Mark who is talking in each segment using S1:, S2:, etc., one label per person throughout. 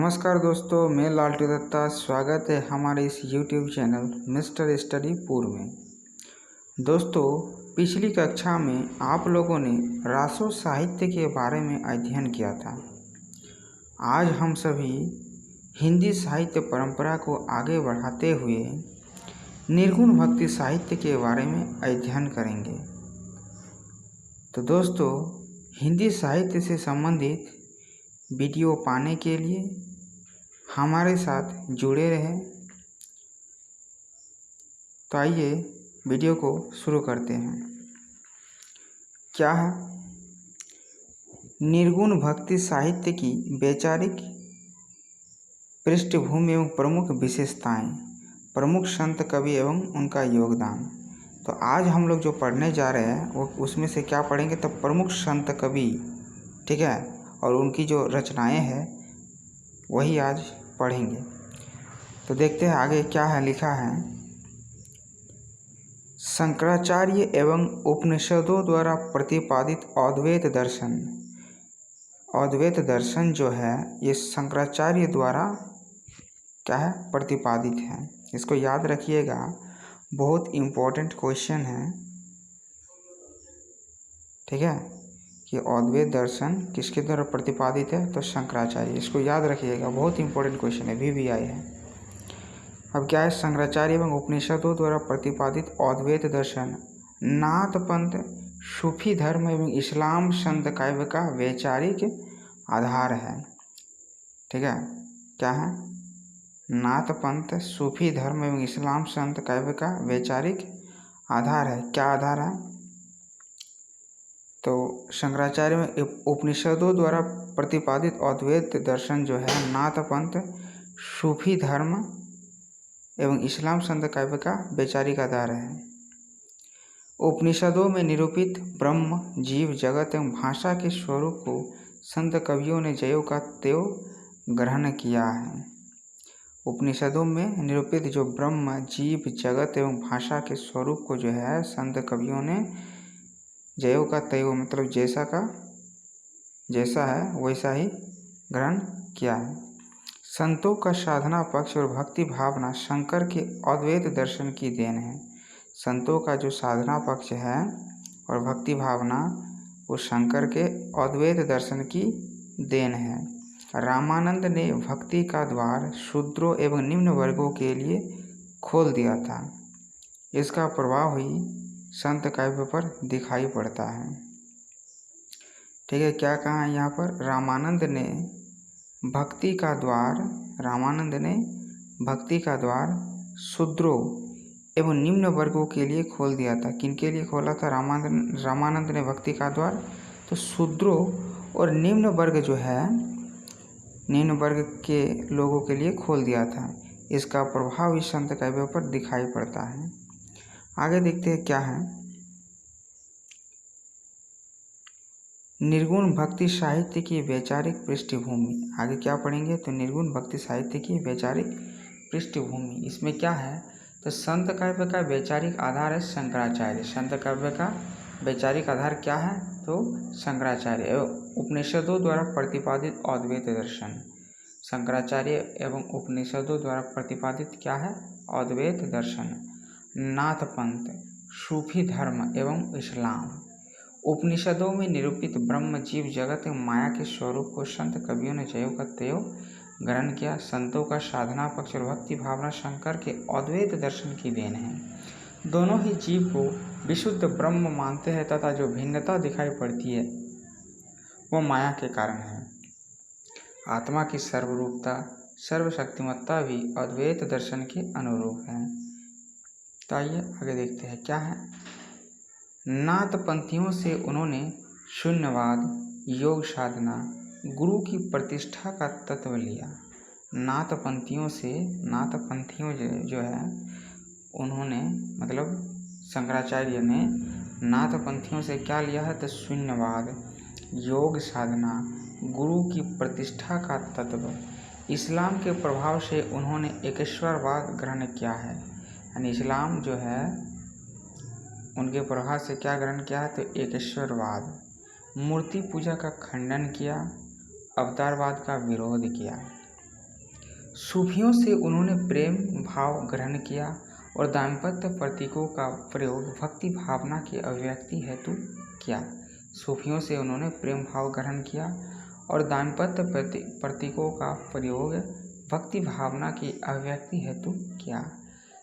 S1: नमस्कार दोस्तों, मैं लालटू दत्ता। स्वागत है हमारे इस YouTube चैनल मिस्टर स्टडी पूर में। दोस्तों, पिछली कक्षा में आप लोगों ने रासो साहित्य के बारे में अध्ययन किया था। आज हम सभी हिंदी साहित्य परंपरा को आगे बढ़ाते हुए निर्गुण भक्ति साहित्य के बारे में अध्ययन करेंगे। तो दोस्तों, हिंदी साहित्य से संबंधित वीडियो पाने के लिए हमारे साथ जुड़े रहें। तो आइए वीडियो को शुरू करते हैं। क्या है निर्गुण भक्ति साहित्य की वैचारिक पृष्ठभूमि एवं प्रमुख विशेषताएं, प्रमुख संत कवि एवं उनका योगदान। तो आज हम लोग जो पढ़ने जा रहे हैं वो उसमें से क्या पढ़ेंगे, तो प्रमुख संत कवि, ठीक है, और उनकी जो रचनाएं हैं वही आज पढ़ेंगे। तो देखते हैं आगे क्या है। लिखा है, शंकराचार्य एवं उपनिषदों द्वारा प्रतिपादित अद्वैत दर्शन। अद्वैत दर्शन जो है ये शंकराचार्य द्वारा क्या है, प्रतिपादित है। इसको याद रखिएगा, बहुत इम्पोर्टेंट क्वेश्चन है, ठीक है, कि अद्वैत दर्शन किसके द्वारा प्रतिपादित है, तो शंकराचार्य। इसको याद रखिएगा, बहुत इंपॉर्टेंट क्वेश्चन है, VVI है। अब क्या है, शंकराचार्य एवं उपनिषदों द्वारा प्रतिपादित अद्वैत दर्शन नाथ पंथ, सूफी धर्म एवं इस्लाम संत काव्य का वैचारिक आधार है। ठीक है, क्या है, नाथ पंथ, सूफी धर्म एवं इस्लाम संत काव्य का वैचारिक आधार है। क्या आधार है, तो शंकराचार्य में उपनिषदों द्वारा प्रतिपादित अद्वैत दर्शन जो है नाथ पंथ, सूफी धर्म एवं इस्लाम संत काव्य का वैचारिक आधार है। उपनिषदों में निरूपित ब्रह्म, जीव, जगत एवं भाषा के स्वरूप को संत कवियों ने ज्यों का त्यों ग्रहण किया है। उपनिषदों में निरूपित जो ब्रह्म, जीव, जगत एवं भाषा के स्वरूप को जो है संत कवियों ने ज्यों का त्यों, मतलब जैसा है वैसा ही ग्रहण किया है। संतों का साधना पक्ष और भक्ति भावना शंकर के अद्वैत दर्शन की देन है। संतों का जो साधना पक्ष है और भक्ति भावना वो शंकर के अद्वैत दर्शन की देन है। रामानंद ने भक्ति का द्वार शूद्रों एवं निम्न वर्गों के लिए खोल दिया था। इसका प्रभाव ही संत काव्य पर दिखाई पड़ता है। ठीक है, क्या कहा है यहाँ पर, रामानंद ने भक्ति का द्वार शूद्रों एवं निम्न वर्गों के लिए खोल दिया था। किनके लिए खोला था रामानंद ने भक्ति का द्वार, तो शूद्रों और निम्न वर्ग जो है, निम्न वर्ग के लोगों के लिए खोल दिया था। इसका प्रभाव इस संत काव्य पर दिखाई पड़ता है। आगे देखते हैं क्या है, निर्गुण भक्ति साहित्य की वैचारिक पृष्ठभूमि। आगे क्या पढ़ेंगे, तो निर्गुण भक्ति साहित्य की वैचारिक पृष्ठभूमि। इसमें क्या है, तो संत काव्य का वैचारिक आधार है शंकराचार्य। संत काव्य का वैचारिक आधार क्या है, तो शंकराचार्य एवं उपनिषदों द्वारा प्रतिपादित अद्वैत दर्शन। शंकराचार्य एवं उपनिषदों द्वारा प्रतिपादित क्या है, अद्वैत दर्शन। नाथ पंथ, सूफी धर्म एवं इस्लाम। उपनिषदों में निरूपित ब्रह्म, जीव, जगत एवं माया के स्वरूप को संत कवियों ने ज्यों का त्यों ग्रहण किया। संतों का साधना पक्ष और भक्ति भावना शंकर के अद्वैत दर्शन की देन है। दोनों ही जीव को विशुद्ध ब्रह्म मानते हैं तथा जो भिन्नता दिखाई पड़ती है वो माया के कारण है। आत्मा की सर्वरूपता, सर्वशक्तिमत्ता भी अद्वैत दर्शन के अनुरूप है। तो आइए आगे देखते हैं क्या है, नाथ पंथियों से उन्होंने शून्यवाद, योग साधना, गुरु की प्रतिष्ठा का तत्व लिया। नाथ पंथियों जो है उन्होंने, मतलब शंकराचार्य ने नाथ पंथियों से क्या लिया है, तो शून्यवाद, योग साधना, गुरु की प्रतिष्ठा का तत्व। इस्लाम के प्रभाव से उन्होंने एकेश्वरवाद ग्रहण किया है। यानी इस्लाम जो है उनके प्रभाव से क्या ग्रहण किया है, तो एकेश्वरवाद। मूर्ति पूजा का खंडन किया, अवतारवाद का विरोध किया। सूफियों से उन्होंने प्रेम भाव ग्रहण किया और दाम्पत्य प्रतीकों का प्रयोग भक्ति भावना की अभिव्यक्ति हेतु किया। सूफियों से उन्होंने प्रेम भाव ग्रहण किया और दाम्पत्य प्रतीकों का प्रयोग भक्ति भावना की अभिव्यक्ति हेतु किया।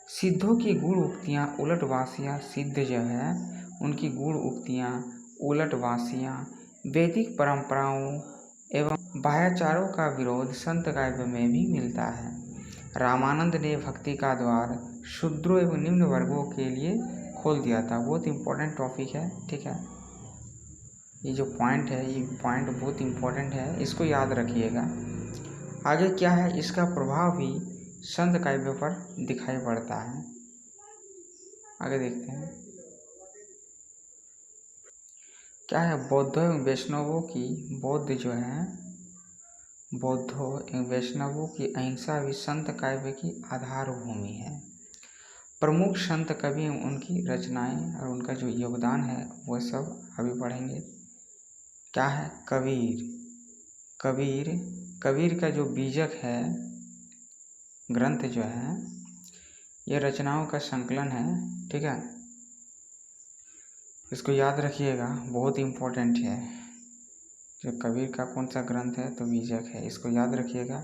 S1: सिद्धों की गूढ़ उक्तियाँ उलटवासियाँ, सिद्ध जो है उनकी गूढ़ उक्तियाँ उलटवासियाँ वैदिक परंपराओं एवं बाह्याचारों का विरोध संत काव्य में भी मिलता है। रामानंद ने भक्ति का द्वार शूद्रों एवं निम्न वर्गों के लिए खोल दिया था। बहुत इंपॉर्टेंट टॉपिक है, ठीक है। ये जो पॉइंट है, ये पॉइंट बहुत इंपॉर्टेंट है, इसको याद रखिएगा। आगे क्या है, इसका प्रभाव भी संत काव्य पर दिखाई पड़ता है। आगे देखते हैं क्या है। बौद्धों एवं वैष्णवों की बौद्धों एवं वैष्णवों की अहिंसा भी संत काव्य की आधार भूमि है। प्रमुख संत कवि एवं उनकी रचनाएं और उनका जो योगदान है वह सब अभी पढ़ेंगे। क्या है, कबीर का जो बीजक है ग्रंथ जो है ये रचनाओं का संकलन है, ठीक है। इसको याद रखिएगा, बहुत इम्पोर्टेंट है। जो कबीर का कौन सा ग्रंथ है, तो बीजक है, इसको याद रखिएगा।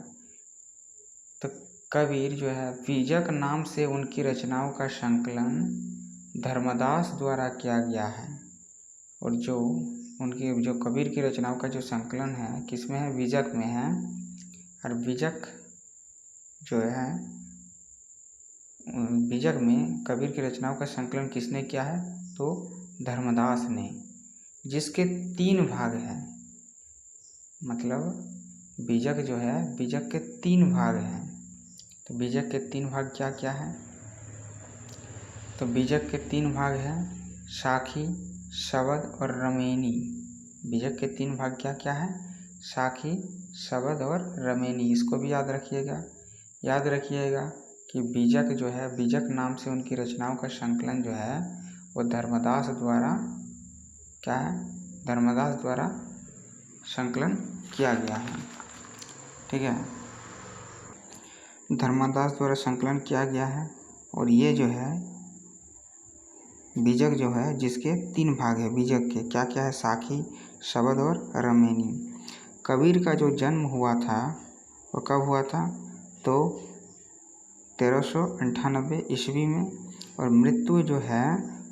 S1: तो कबीर जो है बीजक नाम से उनकी रचनाओं का संकलन धर्मदास द्वारा किया गया है। और जो कबीर की रचनाओं का जो संकलन है किसमें है, बीजक में है। और बीजक जो है बीजक में कबीर की रचनाओं का संकलन किसने किया है, तो धर्मदास ने, जिसके 3 भाग हैं। मतलब बीजक जो है, बीजक के 3 भाग हैं। तो बीजक के 3 भाग क्या क्या है, तो बीजक के 3 भाग हैं साखी, शबद और रमेनी। बीजक के 3 भाग क्या क्या है, साखी, शबद और रमेनी। इसको भी याद रखिएगा। याद रखिएगा कि बीजक जो है, बीजक नाम से उनकी रचनाओं का संकलन जो है वो धर्मदास द्वारा क्या है, धर्मदास द्वारा संकलन किया गया है, ठीक है। धर्मदास द्वारा संकलन किया गया है। और ये जो है बीजक जो है जिसके 3 भाग है, बीजक के क्या क्या है, साखी, शबद और रमेनी। कबीर का जो जन्म हुआ था वो कब हुआ था, तो 1398 ईस्वी में, और मृत्यु जो है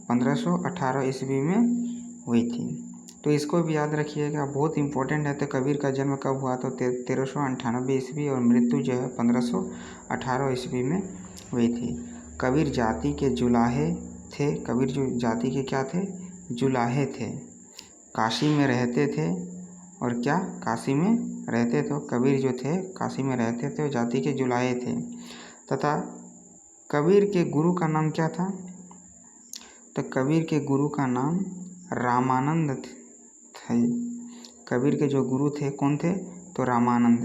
S1: 1518 ईस्वी में हुई थी। तो इसको भी याद रखिएगा, बहुत इंपॉर्टेंट है। तो कबीर का जन्म कब हुआ, तो 1398 ईस्वी, और मृत्यु जो है 1518 ईस्वी में हुई थी। कबीर जाति के जुलाहे थे। कबीर जो जाति के क्या थे, जुलाहे थे। काशी में रहते थे। और क्या, काशी में रहते थे। कबीर जो थे काशी में रहते थे और जाति के जुलाहे थे। तथा कबीर के गुरु का नाम क्या था, तो कबीर के गुरु का नाम रामानंद थे। कबीर के जो गुरु थे कौन थे, तो रामानंद।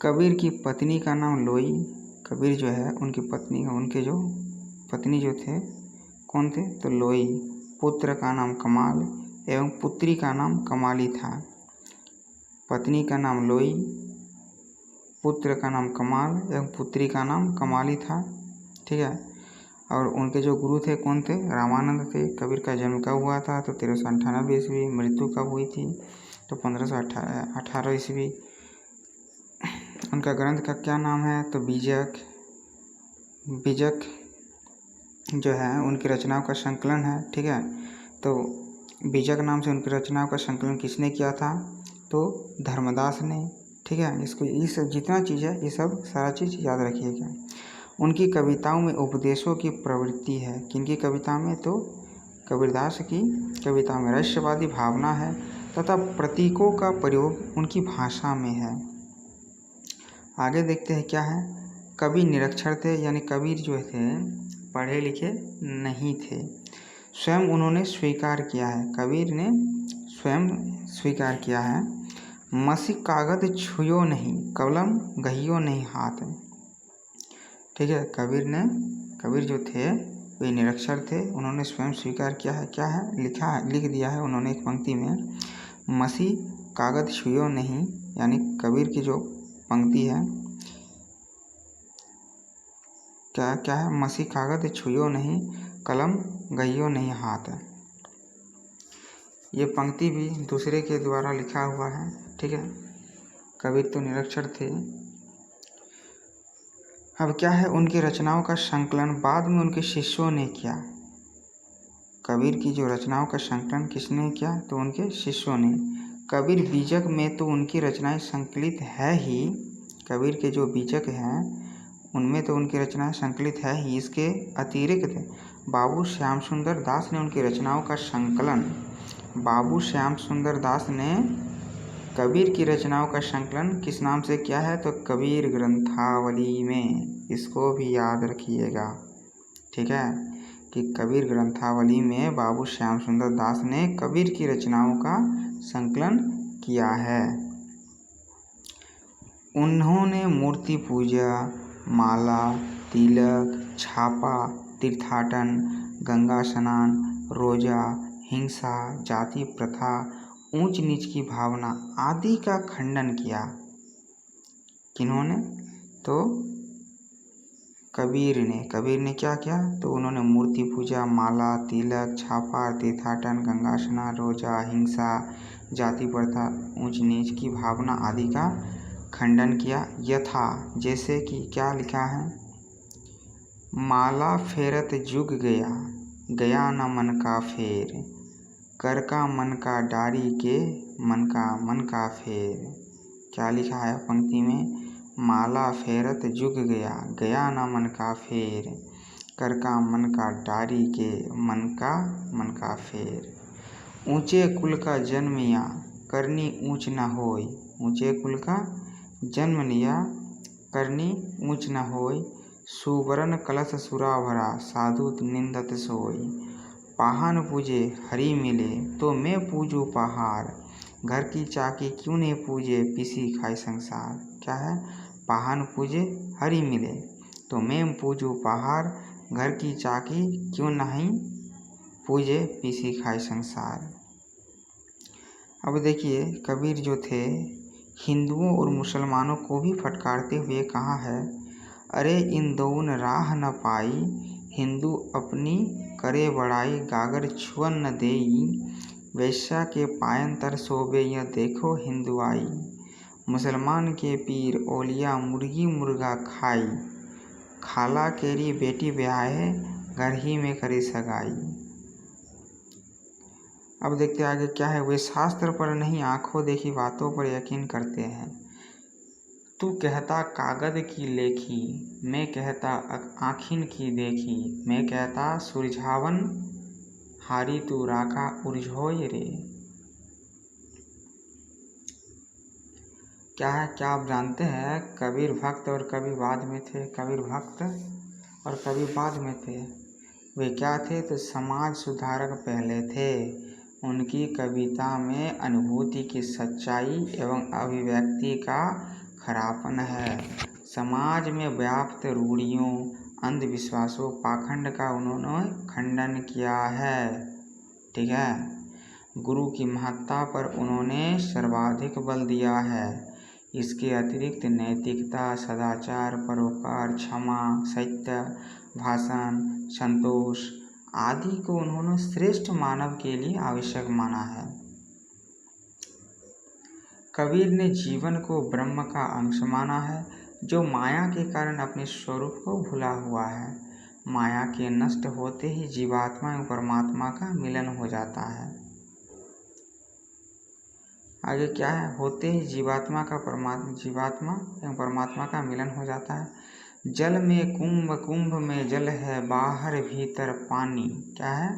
S1: कबीर की पत्नी का नाम लोई। कबीर जो है उनकी पत्नी, उनके जो पत्नी जो थे कौन थे, तो लोई। पुत्र का नाम कमाल एवं पुत्री का नाम कमाली था। पत्नी का नाम लोई, पुत्र का नाम कमाल एवं पुत्री का नाम कमाली था, ठीक है। और उनके जो गुरु थे कौन थे, रामानंद थे। कबीर का जन्म कब हुआ था, तो 1398 ईस्वी। मृत्यु कब हुई थी, तो 1518 ईस्वी। उनका ग्रंथ का क्या नाम है, तो बीजक। बीजक जो है उनकी रचनाओं का संकलन है, ठीक है। तो बीजक नाम से उनकी रचनाओं का संकलन किसने किया था, तो धर्मदास ने, ठीक है। इसको इस जितना चीज़ है ये सब सारा चीज़ याद रखिएगा। उनकी कविताओं में उपदेशों की प्रवृत्ति है। किनकी कविता में, तो कबीरदास की कविता में रहस्यवादी भावना है तथा प्रतीकों का प्रयोग उनकी भाषा में है। आगे देखते हैं क्या है। कवि निरक्षर थे, यानी कबीर जो थे पढ़े लिखे नहीं थे। स्वयं उन्होंने स्वीकार किया है, कबीर ने स्वयं स्वीकार किया है। मसी कागज छुयो नहीं, कलम गहियो नहीं हाथ, ठीक है। कबीर जो थे वे निरक्षर थे। उन्होंने स्वयं स्वीकार किया है, क्या है, लिख दिया है उन्होंने एक पंक्ति में, मसी कागज छुयो नहीं, यानी कबीर की जो पंक्ति है क्या क्या है, मसी कागज छुइयो नहीं, कलम गइयो नहीं हाथ। ये पंक्ति भी दूसरे के द्वारा लिखा हुआ है, ठीक है। कबीर तो निरक्षर थे। अब क्या है, उनकी रचनाओं का संकलन बाद में उनके शिष्यों ने किया। कबीर की जो रचनाओं का संकलन किसने किया, तो उनके शिष्यों ने। कबीर बीजक में तो उनकी रचनाएं संकलित है ही, कबीर के जो बीजक हैं उनमें तो उनकी रचनाएं संकलित है ही। इसके अतिरिक्त बाबू श्याम सुंदर दास ने उनकी रचनाओं का संकलन, बाबू श्याम सुंदर दास ने कबीर की रचनाओं का संकलन किस नाम से किया है, तो कबीर ग्रंथावली में। इसको भी याद रखिएगा, ठीक है, कि कबीर ग्रंथावली में बाबू श्याम सुंदर दास ने कबीर की रचनाओं का संकलन किया है। उन्होंने मूर्ति पूजा, माला, तिलक, छापा, तीर्थाटन, गंगा स्नान, रोजा, हिंसा, जाति प्रथा, ऊंच नीच की भावना आदि का खंडन किया। किन्होंने, तो कबीर ने क्या किया, तो उन्होंने मूर्ति पूजा, माला, तिलक, छापा, तीर्थाटन, गंगा स्नान, रोजा, हिंसा, जाति प्रथा, ऊंच नीच की भावना आदि का खंडन किया। यथा, जैसे कि क्या लिखा है, माला फेरत जुग गया, गया न मन का फेर, कर का मन का डारी के, मन का फेर। क्या लिखा है पंक्ति में, माला फेरत जुग गया, गया न मन का फेर, कर का मन का डारी के, मन का फेर। ऊंचे कुल का जन्म या, करनी ऊंच न होय, ऊंचे कुल का जन्म लिया, करनी ऊंच न होय, सुवर्ण कलश सुरा भरा, साधु निंदत सोय, पाहन पूजे हरि मिले, तो मैं पूजू पहाड़, घर की चाकी क्यों नहीं पूजे, पीसी खाए संसार। क्या है, पाहन पूजे हरि मिले, तो मैं पूजू पहाड़, घर की चाकी क्यों नहीं पूजे, पीसी खाए संसार। अब देखिए, कबीर जो थे हिंदुओं और मुसलमानों को भी फटकारते हुए कहा है, अरे इन दोन राह न पाई, हिंदू अपनी करे बड़ाई, गागर छुअन न देई, वैश्या के पायन तर सोबे, यह देखो हिंदू आई, मुसलमान के पीर ओलिया मुर्गी मुर्गा खाई, खाला केरी बेटी ब्याहे, घर ही में करी सगाई। अब देखते आगे क्या है, वे शास्त्र पर नहीं आंखों देखी बातों पर यकीन करते हैं। तू कहता कागज की लेखी, मैं कहता आँखिन की देखी, मैं कहता सुरझावन हारी, तू राका उलझोय रे। क्या है, क्या आप जानते हैं, कबीर भक्त और कबीर बाद में थे, कबीर भक्त और कबीर बाद में थे। वे क्या थे, तो समाज सुधारक पहले थे। उनकी कविता में अनुभूति की सच्चाई एवं अभिव्यक्ति का खरापन है। समाज में व्याप्त रूढ़ियों, अंधविश्वासों, पाखंड का उन्होंने खंडन किया है, ठीक है। गुरु की महत्ता पर उन्होंने सर्वाधिक बल दिया है। इसके अतिरिक्त नैतिकता, सदाचार, परोपकार, क्षमा, सत्य, भाषण, संतोष आदि को उन्होंने श्रेष्ठ मानव के लिए आवश्यक माना है। कबीर ने जीवन को ब्रह्म का अंश माना है, जो माया के कारण अपने स्वरूप को भुला हुआ है। माया के नष्ट होते ही जीवात्मा एवं परमात्मा का मिलन हो जाता है। आगे क्या है, होते ही जीवात्मा एवं परमात्मा का मिलन हो जाता है। जल में कुंभ, कुंभ में जल है, बाहर भीतर पानी। क्या है,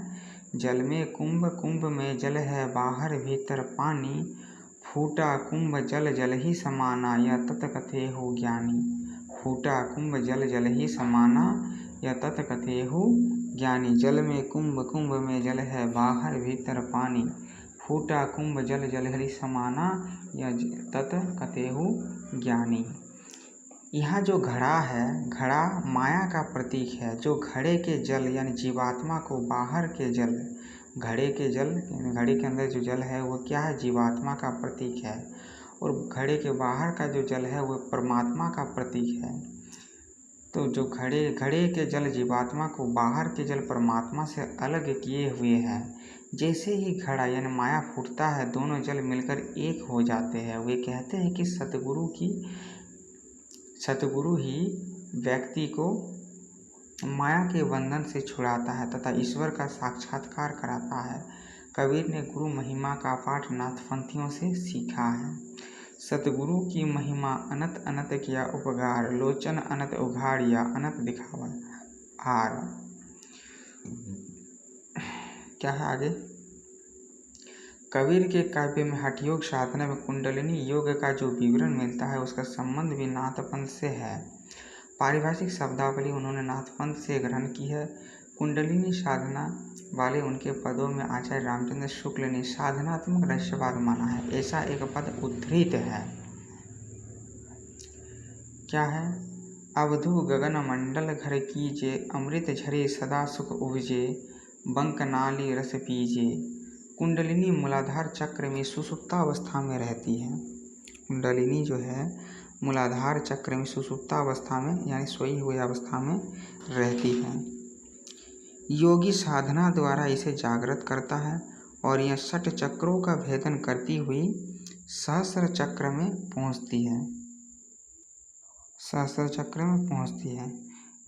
S1: जल में कुंभ, कुंभ में जल है, बाहर भीतर पानी, फूटा कुंभ जल जल ही समाना, यह तत् कथेहु ज्ञानी। फूटा कुंभ जल जल ही समाना, यह तत् कथेहु ज्ञानी। जल में कुंभ, कुंभ में जल है, बाहर भीतर पानी, फूटा कुंभ जल जल ही समाना, यह तत् कथेहु ज्ञानी। यहाँ जो घड़ा है, घड़ा माया का प्रतीक है। जो घड़े के जल यानी जीवात्मा को बाहर के जल, घड़े के जल, घड़े के अंदर जो जल है वो क्या है, जीवात्मा का प्रतीक है, और घड़े के बाहर का जो जल है वो परमात्मा का प्रतीक है। तो जो घड़े घड़े के जल जीवात्मा को बाहर के जल परमात्मा से अलग किए हुए है। जैसे ही घड़ा यानी माया फूटता है, दोनों जल मिलकर एक हो जाते हैं। वे कहते हैं कि सतगुरु ही व्यक्ति को माया के बंधन से छुड़ाता है तथा ईश्वर का साक्षात्कार कराता है। कबीर ने गुरु महिमा का पाठ नाथपंथियों से सीखा है। सतगुरु की महिमा अनंत अनंत किया उपगार, लोचन अनंत उघाड़िया अनंत दिखावा हार। क्या है आगे? कबीर के काव्य में हठ योग साधना में कुंडलिनी योग का जो विवरण मिलता है, उसका संबंध भी नाथपंथ से है। पारिभाषिक शब्दावली उन्होंने नाथपंथ से ग्रहण की है। कुंडलिनी साधना वाले उनके पदों में आचार्य रामचंद्र शुक्ल ने साधनात्मक रहस्यवाद माना है। ऐसा एक पद उद्धृत है। क्या है? अवधु गगन मंडल घर कीजे, अमृत झरे सदा सुख उपजे, बंक नाली रस पीजे। कुंडलिनी मूलाधार चक्र में सुषुप्तावस्था में रहती है। कुंडलिनी जो है मूलाधार चक्र में सुषुप्तावस्था में यानी सोई हुई अवस्था में रहती है। योगी साधना द्वारा इसे जागृत करता है और यह 6 चक्रों का भेदन करती हुई सहस्र चक्र में पहुंचती है। सहस्र चक्र में पहुंचती है,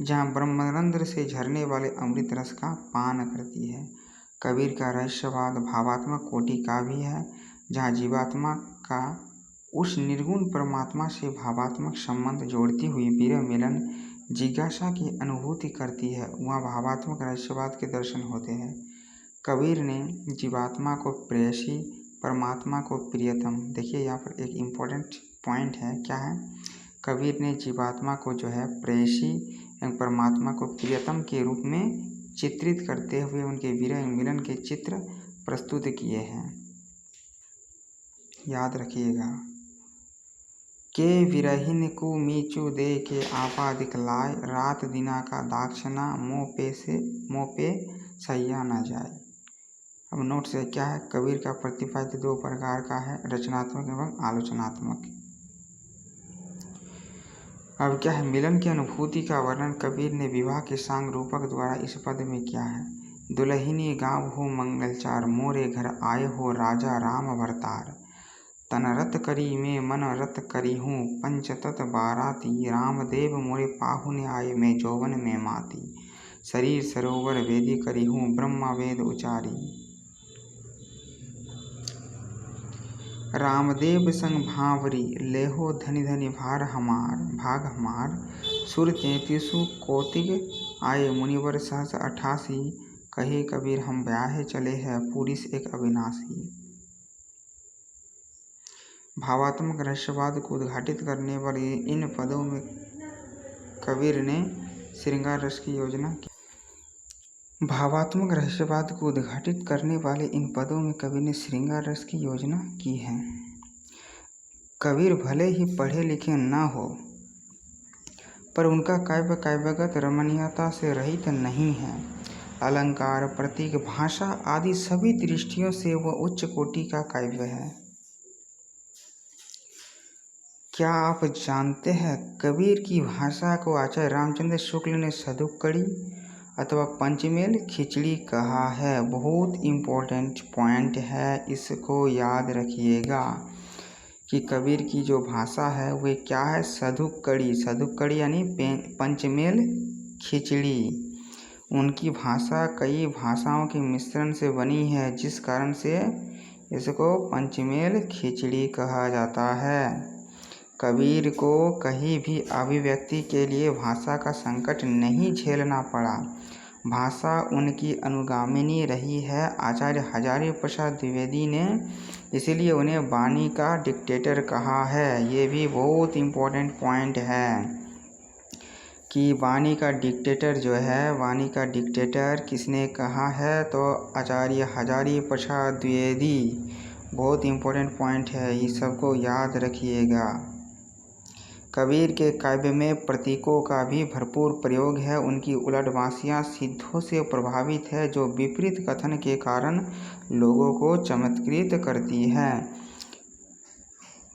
S1: जहाँ ब्रह्मरंध्र से झरने वाले अमृत रस का पान करती है। कबीर का रहस्यवाद भावात्मक कोटि का भी है, जहाँ जीवात्मा का उस निर्गुण परमात्मा से भावात्मक संबंध जोड़ती हुई विरह मिलन जिज्ञासा की अनुभूति करती है, वहाँ भावात्मक रहस्यवाद के दर्शन होते हैं। कबीर ने जीवात्मा को प्रेयसी, परमात्मा को प्रियतम। देखिए यहाँ पर एक इम्पोर्टेंट पॉइंट है। क्या है? कबीर ने जीवात्मा को जो है प्रेयसी एवं परमात्मा को प्रियतम के रूप में चित्रित करते हुए उनके विरह मिलन के चित्र प्रस्तुत किए हैं। याद रखिएगा। के विरहिन को मीचू दे के आपा दिखलाए, रात दिना का दाक्षिणा मोह पे सैया न जाए। अब नोट से क्या है? कबीर का प्रतिपाद्य 2 प्रकार का है, रचनात्मक एवं आलोचनात्मक। अब क्या है? मिलन की अनुभूति का वर्णन कबीर ने विवाह के सांग रूपक द्वारा इस पद में किया है। दुलहिनी गाँव हो मंगलचार, मोरे घर आए हो राजा राम अवतार। तन रत करी में मन रत करी हूँ, पंचतत बाराती, रामदेव मोरे पाहुने आए मैं जौवन में माती। शरीर सरोवर वेदी करी हूँ, ब्रह्मा वेद उचारी। रामदेव संग भांवरी, लेहो धनि धनि भाग हमार। सुर 33 कौतिक आए, मुनिवर सहस 88। कहे कबीर हम ब्याहे चले हैं, पुरुष एक अविनाशी। भावात्मक रहस्यवाद को उद्घाटित करने वाले इन पदों में कबीर ने श्रृंगार रस की योजना की। भावात्मक रहस्यवाद को उद्घाटित करने वाले इन पदों में कबीर ने श्रृंगार रस की योजना की है। कबीर भले ही पढ़े लिखे न हो, पर उनका काव्य काव्यगत रमणीयता से रहित नहीं है। अलंकार, प्रतीक, भाषा आदि सभी दृष्टियों से वह उच्च कोटि का काव्य है। क्या आप जानते हैं कबीर की भाषा को आचार्य रामचंद्र शुक्ल ने सदुक्कड़ी अथवा पंचमेल खिचड़ी कहा है। बहुत इम्पोर्टेंट पॉइंट है, इसको याद रखिएगा कि कबीर की जो भाषा है वे क्या है? सदुक्कड़ी। सदुक्कड़ी यानी पंचमेल खिचड़ी। उनकी भाषा कई भाषाओं के मिश्रण से बनी है, जिस कारण से इसको पंचमेल खिचड़ी कहा जाता है। कबीर को कहीं भी अभिव्यक्ति के लिए भाषा का संकट नहीं झेलना पड़ा। भाषा उनकी अनुगामिनी रही है। आचार्य हजारी प्रसाद द्विवेदी ने इसीलिए उन्हें वाणी का डिक्टेटर कहा है। ये भी बहुत इम्पोर्टेंट पॉइंट है कि वाणी का डिक्टेटर जो है, वाणी का डिक्टेटर किसने कहा है? तो आचार्य हजारी प्रसाद द्विवेदी। बहुत इम्पोर्टेंट पॉइंट है, ये सबको याद रखिएगा। कबीर के काव्य में प्रतीकों का भी भरपूर प्रयोग है। उनकी उलटवासियाँ सिद्धों से प्रभावित है, जो विपरीत कथन के कारण लोगों को चमत्कृत करती है।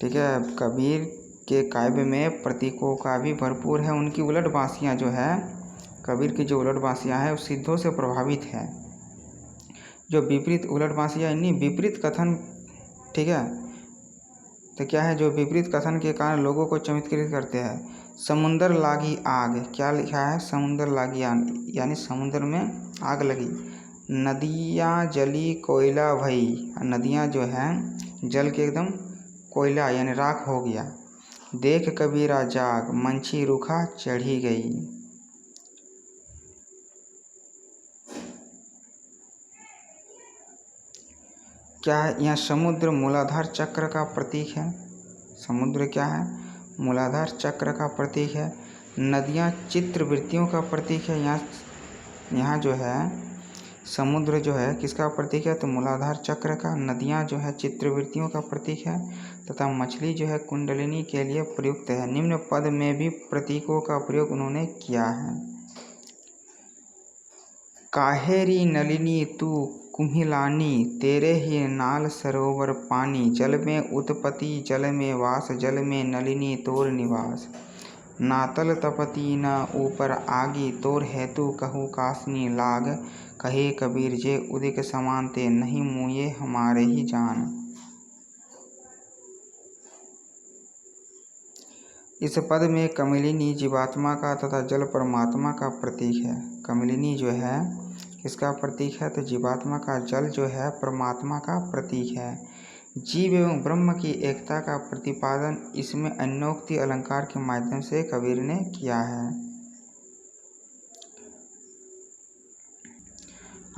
S1: ठीक है, कबीर के काव्य में प्रतीकों का भी भरपूर है। उनकी उलट बांसियाँ जो है, कबीर की जो उलट बांसियाँ हैं, वो सिद्धों से प्रभावित है। जो विपरीत उलट बांसियाँ यानी विपरीत कथन, ठीक है, तो क्या है, जो विपरीत कथन के कारण लोगों को चमत्कृत करते हैं। समुंदर लागी आग, क्या लिखा है, समुंदर लागी आग यानी समुद्र में आग लगी। नदियाँ जली कोयला भई, नदियाँ जो हैं जल के एकदम कोयला यानी राख हो गया। देख कबीरा जाग, मंछी रूखा चढ़ी गई। क्या है, यहाँ समुद्र मूलाधार चक्र का प्रतीक है। समुद्र क्या है, मूलाधार चक्र का प्रतीक है। नदियाँ चित्रवृत्तियों का प्रतीक है। यहाँ जो है समुद्र जो है किसका प्रतीक है, तो मूलाधार चक्र का। नदियाँ जो है चित्रवृत्तियों का प्रतीक है तथा मछली जो है कुंडलिनी के लिए प्रयुक्त है। निम्न पद में भी प्रतीकों का प्रयोग उन्होंने किया है। काहेरी नलिनी तू कुम्हिलानी, तेरे ही नाल सरोवर पानी। जल में उत्पत्ति जल में वास, जल में नलिनी तोर निवास। नातल तपति न ऊपर आगी, तोर हेतु कहू कासनी लाग। कहे कबीर जे उदिक समान ते, नहीं मुए हमारे ही जान। इस पद में कमलिनी जीवात्मा का तथा जल परमात्मा का प्रतीक है। कमलिनी जो है किसका प्रतीक है, तो जीवात्मा का। जल जो है परमात्मा का प्रतीक है। जीव एवं ब्रह्म की एकता का प्रतिपादन इसमें अन्योक्ति अलंकार के माध्यम से कबीर ने किया है।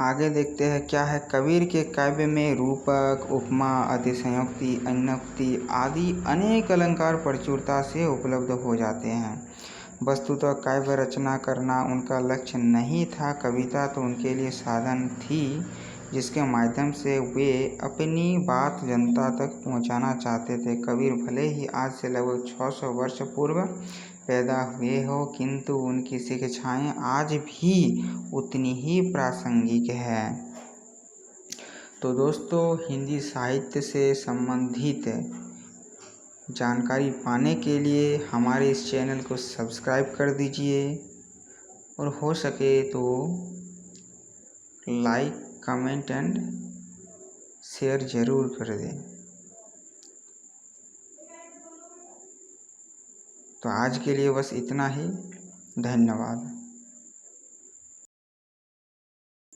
S1: आगे देखते हैं क्या है। कबीर के काव्य में रूपक, उपमा, अतिशयोक्ति, अन्योक्ति आदि अनेक अलंकार प्रचुरता से उपलब्ध हो जाते हैं। वस्तुतः काव्य रचना करना उनका लक्ष्य नहीं था, कविता तो उनके लिए साधन थी जिसके माध्यम से वे अपनी बात जनता तक पहुंचाना चाहते थे। कबीर भले ही आज से लगभग 600 वर्ष पूर्व पैदा हुए हो, किंतु उनकी शिक्षाएं आज भी उतनी ही प्रासंगिक है। तो दोस्तों, हिंदी साहित्य से संबंधित जानकारी पाने के लिए हमारे इस चैनल को सब्सक्राइब कर दीजिए और हो सके तो लाइक, कमेंट एंड शेयर ज़रूर कर दें। तो आज के लिए बस इतना ही। धन्यवाद।